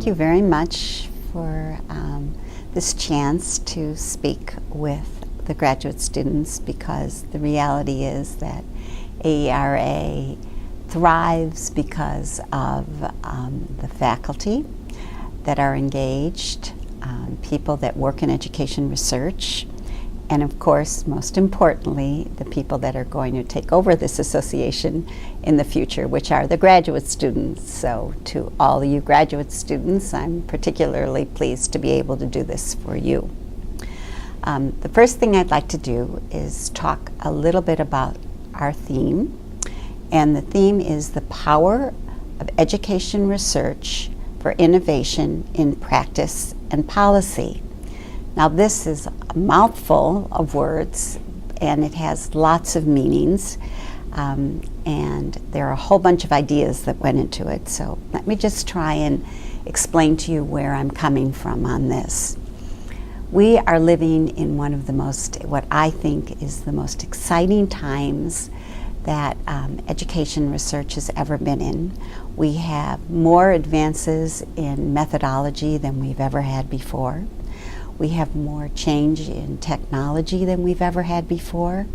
you very much for this chance to speak with the graduate students, because the reality is that AERA thrives because of the faculty that are engaged, people that work in education research, and of course, most importantly, the people that are going to take over this association in the future, which are the graduate students. So to all you graduate students, I'm particularly pleased to be able to do this for you. The first thing I'd like to do is talk a little bit about our theme. And the theme is the power of education research for innovation in practice and policy. Now, this is a mouthful of words, and it has lots of meanings, and there are a whole bunch of ideas that went into it. So let me just try and explain to you where I'm coming from on this. We are living in one of the most, what I think is the most exciting times that education research has ever been in. We have more advances in methodology than we've ever had before. We have more change in technology than we've ever had before,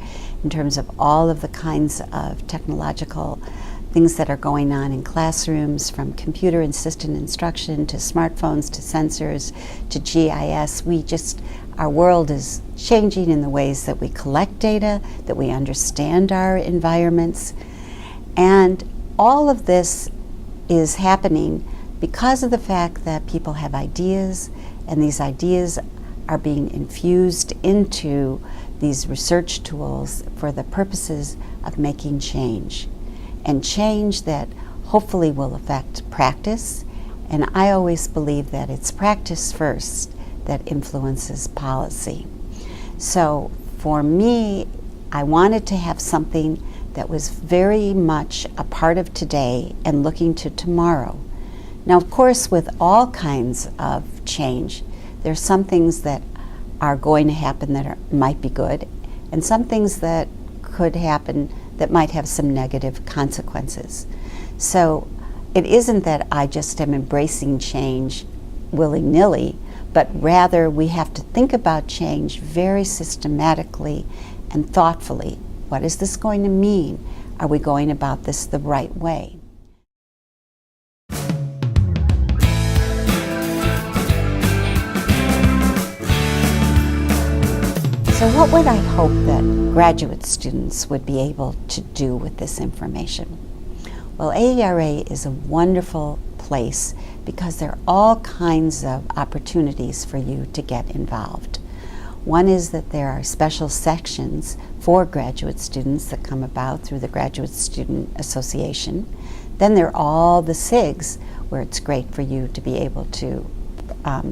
in terms of all of the kinds of technological things that are going on in classrooms, from computer-assisted instruction to smartphones to sensors to GIS. Our world is changing in the ways that we collect data, that we understand our environments, and all of this is happening because of the fact that people have ideas, and these ideas are being infused into these research tools for the purposes of making change, and change that hopefully will affect practice. And I always believe that it's practice first that influences policy. So for me, I wanted to have something that was very much a part of today and looking to tomorrow. Now, of course, with all kinds of change, there's some things that are going to happen that might be good, and some things that could happen that might have some negative consequences. So it isn't that I just am embracing change willy-nilly, but rather we have to think about change very systematically and thoughtfully. What is this going to mean? Are we going about this the right way? So what would I hope that graduate students would be able to do with this information? Well, AERA is a wonderful place because there are all kinds of opportunities for you to get involved. One is that there are special sections for graduate students that come about through the Graduate Student Association. Then there are all the SIGs, where it's great for you to be able to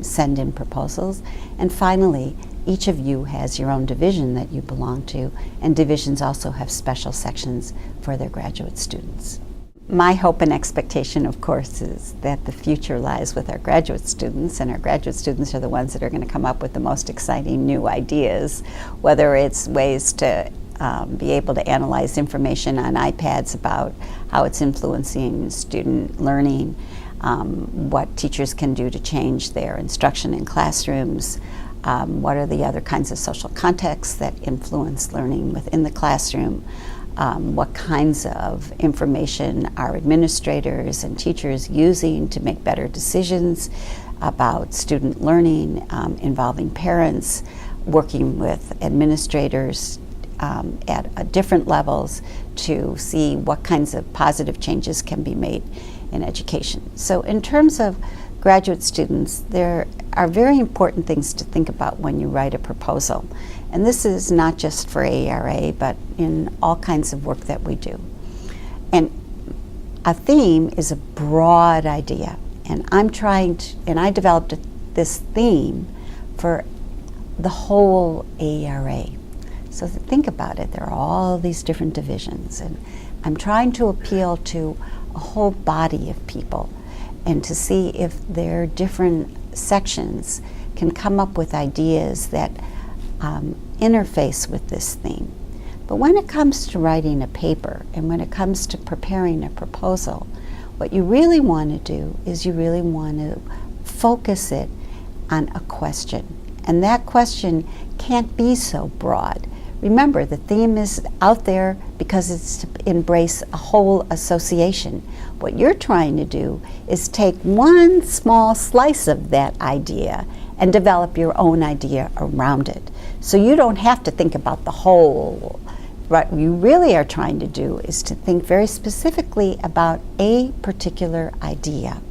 send in proposals. And finally, each of you has your own division that you belong to, and divisions also have special sections for their graduate students. My hope and expectation, of course, is that the future lies with our graduate students, and our graduate students are the ones that are going to come up with the most exciting new ideas, whether it's ways to be able to analyze information on iPads about how it's influencing student learning, what teachers can do to change their instruction in classrooms, what are the other kinds of social contexts that influence learning within the classroom, what kinds of information are administrators and teachers using to make better decisions about student learning, involving parents, working with administrators at different levels to see what kinds of positive changes can be made in education. So in terms of graduate students, there are very important things to think about when you write a proposal. And this is not just for AERA, but in all kinds of work that we do. And a theme is a broad idea. And I developed this theme for the whole AERA. So think about it, there are all these different divisions, and I'm trying to appeal to a whole body of people and to see if their different sections can come up with ideas that interface with this theme. But when it comes to writing a paper and when it comes to preparing a proposal, what you really want to do is you really want to focus it on a question. And that question can't be so broad. Remember, the theme is out there because it's to embrace a whole association. What you're trying to do is take one small slice of that idea and develop your own idea around it. So you don't have to think about the whole. What you really are trying to do is to think very specifically about a particular idea,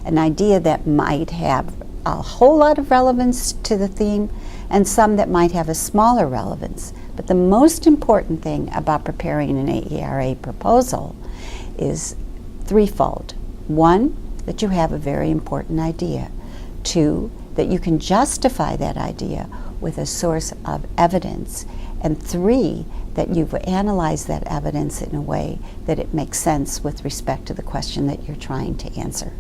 an idea that might have a whole lot of relevance to the theme and some that might have a smaller relevance. But the most important thing about preparing an AERA proposal is threefold. One, that you have a very important idea. Two, that you can justify that idea with a source of evidence. And three, that you've analyzed that evidence in a way that it makes sense with respect to the question that you're trying to answer.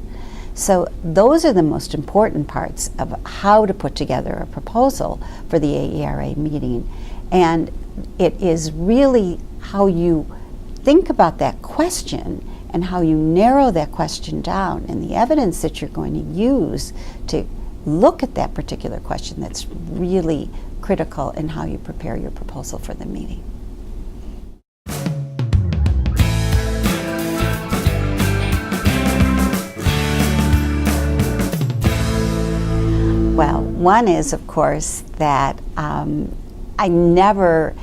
So those are the most important parts of how to put together a proposal for the AERA meeting. And it is really how you think about that question and how you narrow that question down and the evidence that you're going to use to look at that particular question that's really critical in how you prepare your proposal for the meeting. Well, one is, of course, that I never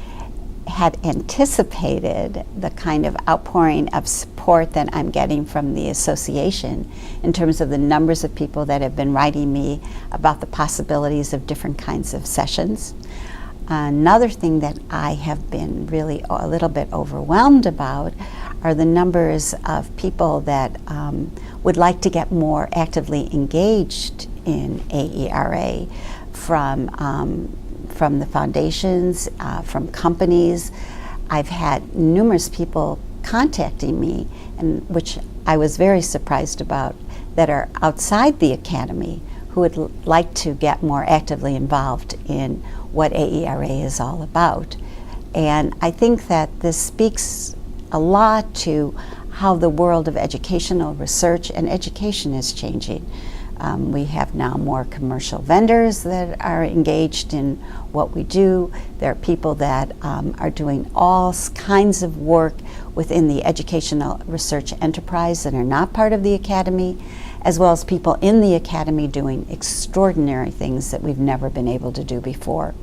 had anticipated the kind of outpouring of support that I'm getting from the association in terms of the numbers of people that have been writing me about the possibilities of different kinds of sessions. Another thing that I have been really a little bit overwhelmed about are the numbers of people that would like to get more actively engaged in AERA from the foundations, from companies. I've had numerous people contacting me, and which I was very surprised about, that are outside the academy who would like to get more actively involved in what AERA is all about. And I think that this speaks a lot to how the world of educational research and education is changing. We have now more commercial vendors that are engaged in what we do. There are people that are doing all kinds of work within the educational research enterprise that are not part of the academy, as well as people in the academy doing extraordinary things that we've never been able to do before.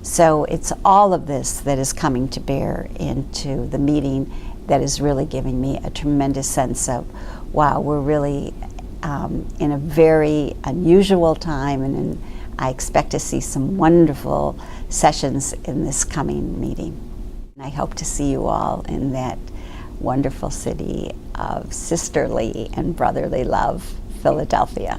So it's all of this that is coming to bear into the meeting that is really giving me a tremendous sense of, wow, we're really in a very unusual time, and I expect to see some wonderful sessions in this coming meeting. I hope to see you all in that wonderful city of sisterly and brotherly love, Philadelphia.